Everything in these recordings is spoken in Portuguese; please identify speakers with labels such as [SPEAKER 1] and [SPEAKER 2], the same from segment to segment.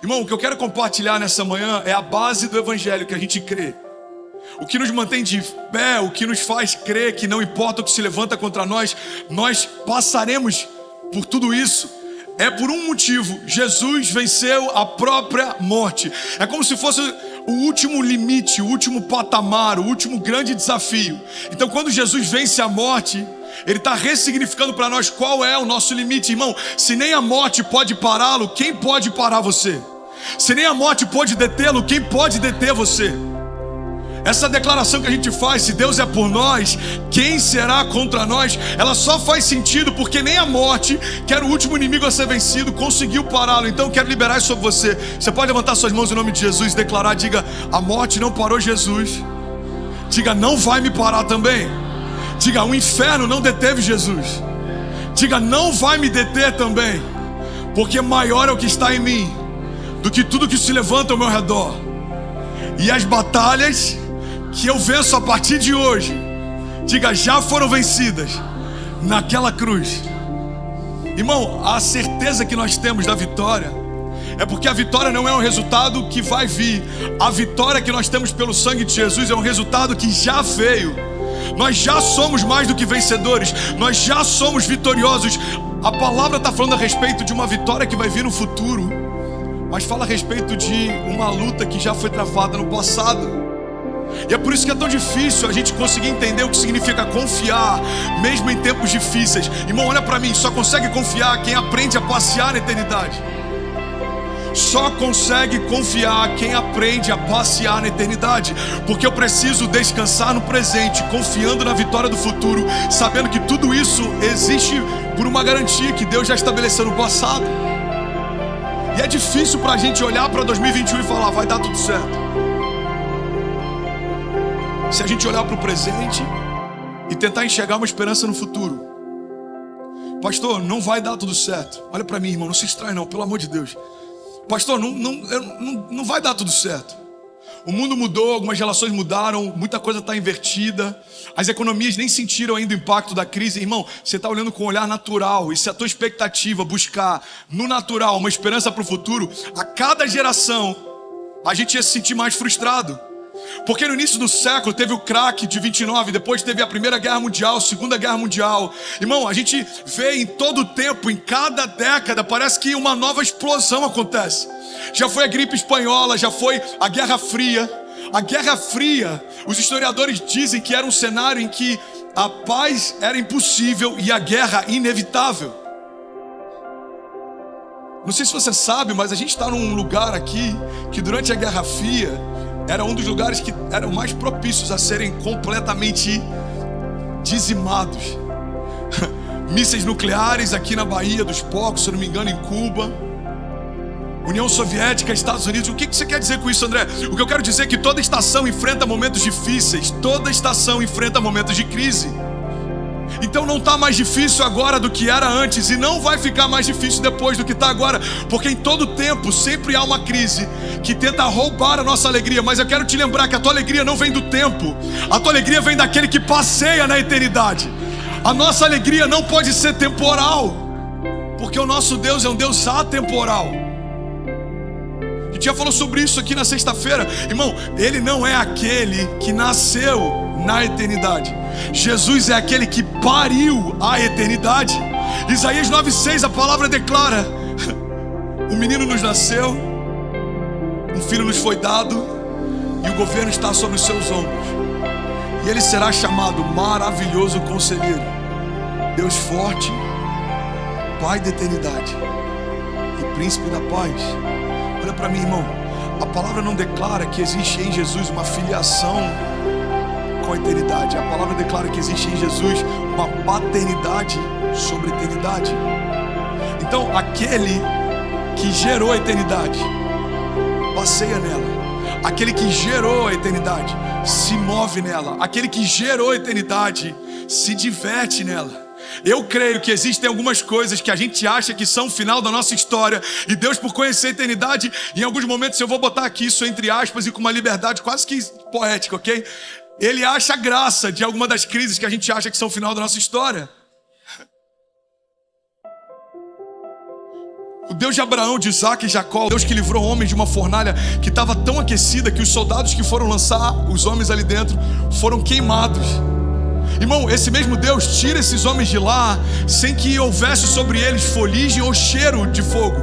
[SPEAKER 1] Irmão, o que eu quero compartilhar nessa manhã é a base do evangelho que a gente crê. O que nos mantém de pé, o que nos faz crer que não importa o que se levanta contra nós, nós passaremos por tudo isso. É por um motivo: Jesus venceu a própria morte. É como se fosse o último limite, o último patamar, o último grande desafio. Então, quando Jesus vence a morte, Ele está ressignificando para nós qual é o nosso limite. Irmão, se nem a morte pode pará-lo, quem pode parar você? Se nem a morte pode detê-lo, quem pode deter você? Essa declaração que a gente faz, se Deus é por nós, quem será contra nós? Ela só faz sentido porque nem a morte, que era o último inimigo a ser vencido, conseguiu pará-lo. Então eu quero liberar isso sobre você. Você pode levantar suas mãos em nome de Jesus e declarar: diga, a morte não parou Jesus. Diga, não vai me parar também. Diga, o inferno não deteve Jesus. Diga, não vai me deter também, porque maior é o que está em mim do que tudo que se levanta ao meu redor. E as batalhas que eu venço a partir de hoje, diga, já foram vencidas naquela cruz. Irmão, a certeza que nós temos da vitória é porque a vitória não é um resultado que vai vir. A vitória que nós temos pelo sangue de Jesus é um resultado que já veio. Nós já somos mais do que vencedores. Nós já somos vitoriosos. A palavra está falando a respeito de uma vitória que vai vir no futuro, mas fala a respeito de uma luta que já foi travada no passado. E é por isso que é tão difícil a gente conseguir entender o que significa confiar, mesmo em tempos difíceis. Irmão, olha para mim, só consegue confiar quem aprende a passear na eternidade. Só consegue confiar quem aprende a passear na eternidade. Porque eu preciso descansar no presente, confiando na vitória do futuro, sabendo que tudo isso existe por uma garantia que Deus já estabeleceu no passado. E é difícil pra gente olhar para 2021 e falar, vai dar tudo certo. Se a gente olhar para o presente e tentar enxergar uma esperança no futuro. Pastor, não vai dar tudo certo. Olha para mim, irmão, não se distrai não, pelo amor de Deus. Pastor, não vai dar tudo certo. O mundo mudou, algumas relações mudaram, muita coisa está invertida. As economias nem sentiram ainda o impacto da crise. Irmão, você está olhando com um olhar natural. E se a tua expectativa buscar no natural uma esperança para o futuro, a cada geração a gente ia se sentir mais frustrado. Porque no início do século teve o crack de 29, depois teve a Primeira Guerra Mundial, Segunda Guerra Mundial. Irmão, a gente vê em todo o tempo, em cada década, parece que uma nova explosão acontece. Já foi a gripe espanhola, já foi a Guerra Fria. A Guerra Fria, os historiadores dizem que era um cenário em que a paz era impossível e a guerra inevitável. Não sei se você sabe, mas a gente está num lugar aqui que durante a Guerra Fria era um dos lugares que eram mais propícios a serem completamente dizimados. Mísseis nucleares aqui na Baía dos Porcos, se eu não me engano, em Cuba. União Soviética, Estados Unidos. O que você quer dizer com isso, André? O que eu quero dizer é que toda estação enfrenta momentos difíceis. Toda estação enfrenta momentos de crise. Então não está mais difícil agora do que era antes, e não vai ficar mais difícil depois do que está agora, porque em todo tempo sempre há uma crise que tenta roubar a nossa alegria. Mas eu quero te lembrar que a tua alegria não vem do tempo, a tua alegria vem daquele que passeia na eternidade. A nossa alegria não pode ser temporal, porque o nosso Deus é um Deus atemporal. A gente já falou sobre isso aqui na sexta-feira. Irmão, Ele não é aquele que nasceu na eternidade. Jesus é aquele que pariu a eternidade. Isaías 9:6, a palavra declara: um menino nos nasceu, um filho nos foi dado, e o governo está sobre os seus ombros. E ele será chamado Maravilhoso Conselheiro, Deus Forte, Pai da Eternidade e Príncipe da Paz. Olha para mim, irmão, a palavra não declara que existe em Jesus uma filiação com a eternidade. A palavra declara que existe em Jesus uma paternidade sobre a eternidade. Então, aquele que gerou a eternidade passeia nela. Aquele que gerou a eternidade se move nela. Aquele que gerou a eternidade se diverte nela. Eu creio que existem algumas coisas que a gente acha que são o final da nossa história, e Deus, por conhecer a eternidade, em alguns momentos eu vou botar aqui isso entre aspas e com uma liberdade quase que poética, ok? Ele acha graça de alguma das crises que a gente acha que são o final da nossa história. O Deus de Abraão, de Isaac e Jacó, o Deus que livrou homens de uma fornalha que estava tão aquecida que os soldados que foram lançar os homens ali dentro foram queimados. Irmão, esse mesmo Deus tira esses homens de lá sem que houvesse sobre eles foligem ou cheiro de fogo.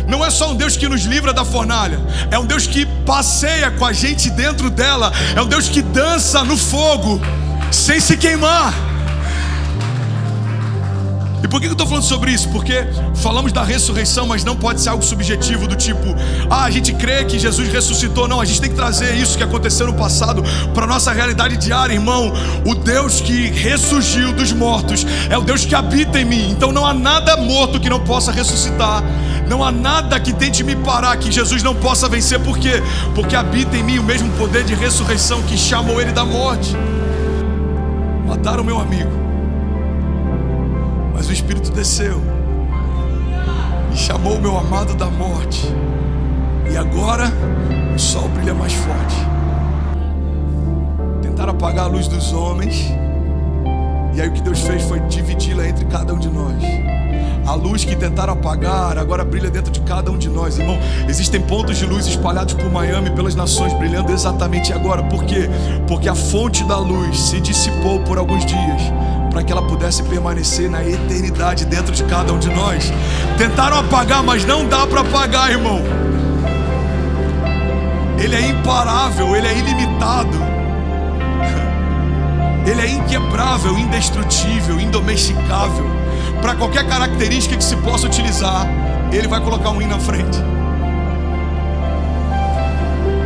[SPEAKER 1] Não é só um Deus que nos livra da fornalha, é um Deus que passeia com a gente dentro dela, é um Deus que dança no fogo sem se queimar. E por que eu estou falando sobre isso? Porque falamos da ressurreição, mas não pode ser algo subjetivo do tipo, a gente crê que Jesus ressuscitou. Não, a gente tem que trazer isso que aconteceu no passado para a nossa realidade diária, irmão. O Deus que ressurgiu dos mortos é o Deus que habita em mim. Então não há nada morto que não possa ressuscitar. Não há nada que tente me parar, que Jesus não possa vencer. Por quê? Porque habita em mim o mesmo poder de ressurreição que chamou ele da morte. Mataram meu amigo, mas o Espírito desceu e chamou o meu amado da morte. E agora o sol brilha mais forte. Tentaram apagar a luz dos homens, e aí o que Deus fez foi dividi-la entre cada um de nós. A luz que tentaram apagar agora brilha dentro de cada um de nós, irmão. Existem pontos de luz espalhados por Miami, pelas nações, brilhando exatamente agora. Por quê? Porque a fonte da luz se dissipou por alguns dias, para que ela pudesse permanecer na eternidade dentro de cada um de nós. Tentaram apagar, mas não dá para apagar, irmão. Ele é imparável, ele é ilimitado, ele é inquebrável, indestrutível, indomesticável. Para qualquer característica que se possa utilizar, ele vai colocar um i na frente.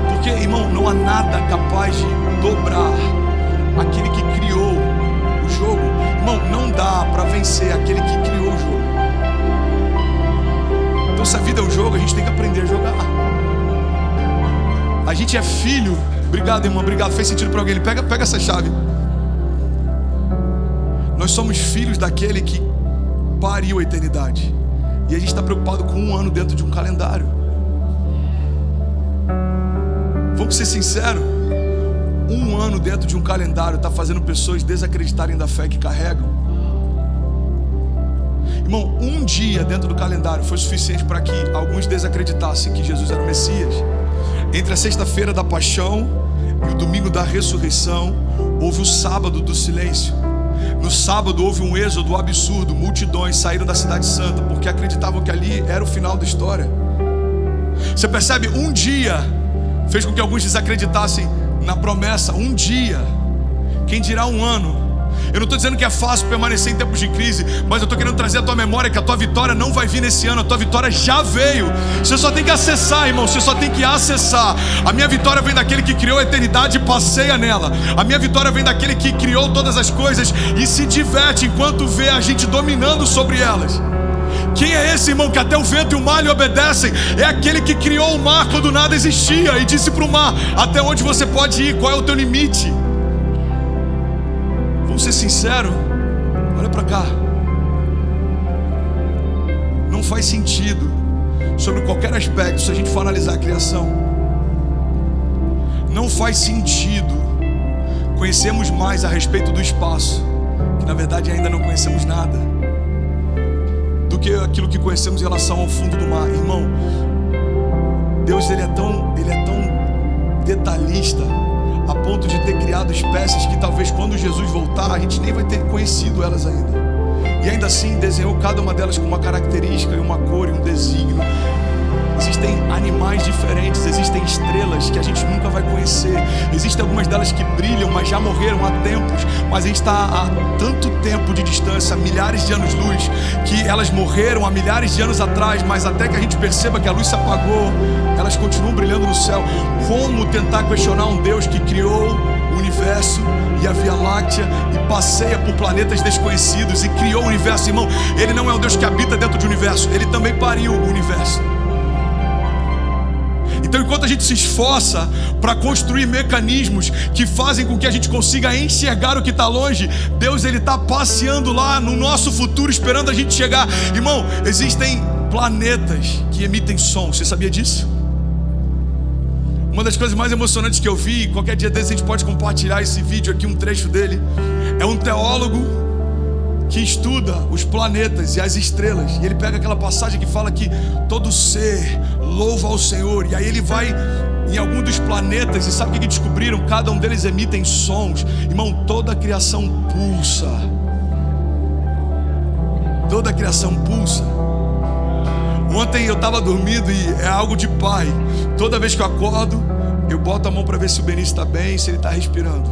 [SPEAKER 1] Porque, irmão, não há nada capaz de dobrar aquele que criou o jogo. Irmão, não dá para vencer aquele que criou o jogo. Então, se a vida é um jogo, a gente tem que aprender a jogar. A gente é filho. Obrigado, irmão, obrigado. Fez sentido para alguém? Pega essa chave. Nós somos filhos daquele que pariu a eternidade. E a gente está preocupado com um ano dentro de um calendário. Vamos ser sinceros, um ano dentro de um calendário está fazendo pessoas desacreditarem da fé que carregam. Irmão, um dia dentro do calendário foi suficiente para que alguns desacreditassem que Jesus era o Messias. Entre a sexta-feira da paixão e o domingo da ressurreição, houve o sábado do silêncio. No sábado houve um êxodo absurdo. Multidões saíram da cidade santa porque acreditavam que ali era o final da história. Você percebe? Um dia fez com que alguns desacreditassem na promessa. Um dia, quem dirá um ano? Eu não estou dizendo que é fácil permanecer em tempos de crise, mas eu estou querendo trazer a tua memória que a tua vitória não vai vir nesse ano. A tua vitória já veio. Você só tem que acessar, irmão. Você só tem que acessar. A minha vitória vem daquele que criou a eternidade e passeia nela. A minha vitória vem daquele que criou todas as coisas e se diverte enquanto vê a gente dominando sobre elas. Quem é esse, irmão, que até o vento e o mar lhe obedecem? É aquele que criou o mar quando nada existia e disse para o mar: até onde você pode ir? Qual é o teu limite? Vamos ser sinceros, olha para cá. Não faz sentido, sobre qualquer aspecto, se a gente for analisar a criação, não faz sentido conhecermos mais a respeito do espaço, que na verdade ainda não conhecemos nada, do que aquilo que conhecemos em relação ao fundo do mar. Irmão, Deus ele é tão detalhista, a ponto de ter criado espécies que talvez quando Jesus voltar a gente nem vai ter conhecido elas ainda. E ainda assim desenhou cada uma delas com uma característica, uma cor e um desígnio. Existem animais diferentes, existem estrelas que a gente nunca vai conhecer. Existem algumas delas que brilham, mas já morreram há tempos. Mas a gente está há tanto tempo de distância, milhares de anos-luz, que elas morreram há milhares de anos atrás, mas até que a gente perceba que a luz se apagou, elas continuam brilhando no céu. Como tentar questionar um Deus que criou o universo e a Via Láctea e passeia por planetas desconhecidos e criou o universo? Irmão, ele não é um Deus que habita dentro do universo, ele também pariu o universo. Então, enquanto a gente se esforça para construir mecanismos que fazem com que a gente consiga enxergar o que está longe, Deus ele está passeando lá no nosso futuro, esperando a gente chegar. Irmão, existem planetas que emitem som. Você sabia disso? Uma das coisas mais emocionantes que eu vi, qualquer dia desse a gente pode compartilhar esse vídeo aqui, um trecho dele, é um teólogo que estuda os planetas e as estrelas, e ele pega aquela passagem que fala que todo ser louva ao Senhor, e aí ele vai em algum dos planetas, e sabe o que descobriram? Cada um deles emitem sons. Irmão, toda a criação pulsa. Toda a criação pulsa. Ontem eu estava dormindo e é algo de pai. Toda vez que eu acordo, eu boto a mão para ver se o Benício está bem, se ele está respirando.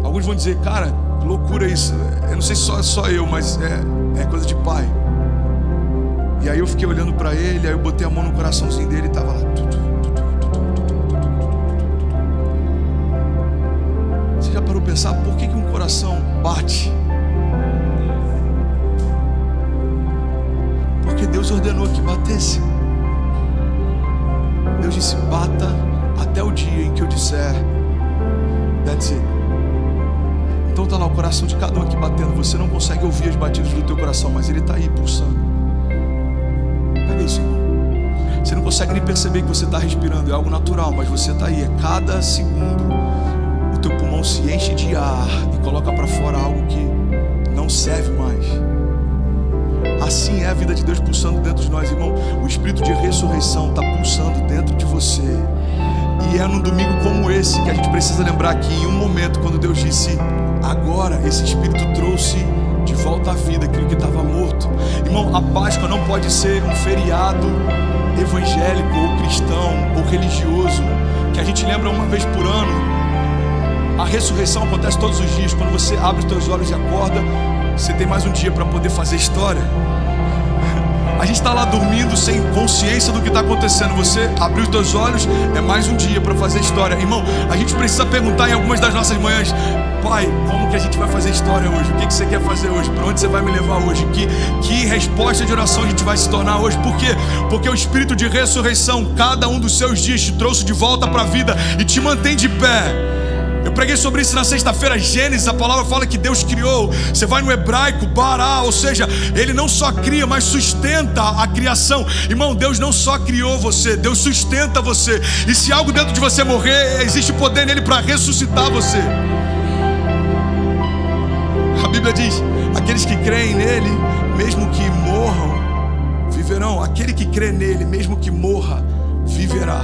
[SPEAKER 1] Alguns vão dizer, cara, que loucura isso. Eu não sei se só eu, mas é coisa de pai. E aí eu fiquei olhando para ele, aí eu botei a mão no coraçãozinho dele e estava lá. Você já parou para pensar por que um coração bate? Porque Deus ordenou que batesse. Deus disse, bata até o dia em que eu disser, that's it. Então está lá o coração de cada um aqui batendo. Você não consegue ouvir as batidas do teu coração, mas ele está aí pulsando. Pega isso, irmão. Você não consegue nem perceber que você está respirando. É algo natural, mas você está aí. É cada segundo o teu pulmão se enche de ar e coloca para fora algo que não serve mais. Assim é a vida de Deus pulsando dentro de nós, irmão. O espírito de ressurreição está pulsando dentro de você. E é num domingo como esse que a gente precisa lembrar que em um momento, quando Deus disse, agora esse espírito trouxe de volta à vida aquilo que estava morto. Irmão, a Páscoa não pode ser um feriado evangélico ou cristão ou religioso que a gente lembra uma vez por ano. A ressurreição acontece todos os dias. Quando você abre os teus olhos e acorda, você tem mais um dia para poder fazer história. A gente está lá dormindo sem consciência do que está acontecendo. Você abriu os teus olhos, é mais um dia para fazer história. Irmão, a gente precisa perguntar em algumas das nossas manhãs, pai, como que a gente vai fazer história hoje? O que você quer fazer hoje? Para onde você vai me levar hoje? Que resposta de oração a gente vai se tornar hoje? Por quê? Porque o espírito de ressurreição, cada um dos seus dias te trouxe de volta para a vida e te mantém de pé. Eu preguei sobre isso na sexta-feira, Gênesis, a palavra fala que Deus criou. Você vai no hebraico, bará, ou seja, Ele não só cria, mas sustenta a criação. Irmão, Deus não só criou você, Deus sustenta você. E se algo dentro de você morrer, existe poder nele para ressuscitar você. A Bíblia diz, aqueles que creem nele, mesmo que morram, viverão. Aquele que crê nele, mesmo que morra, viverá.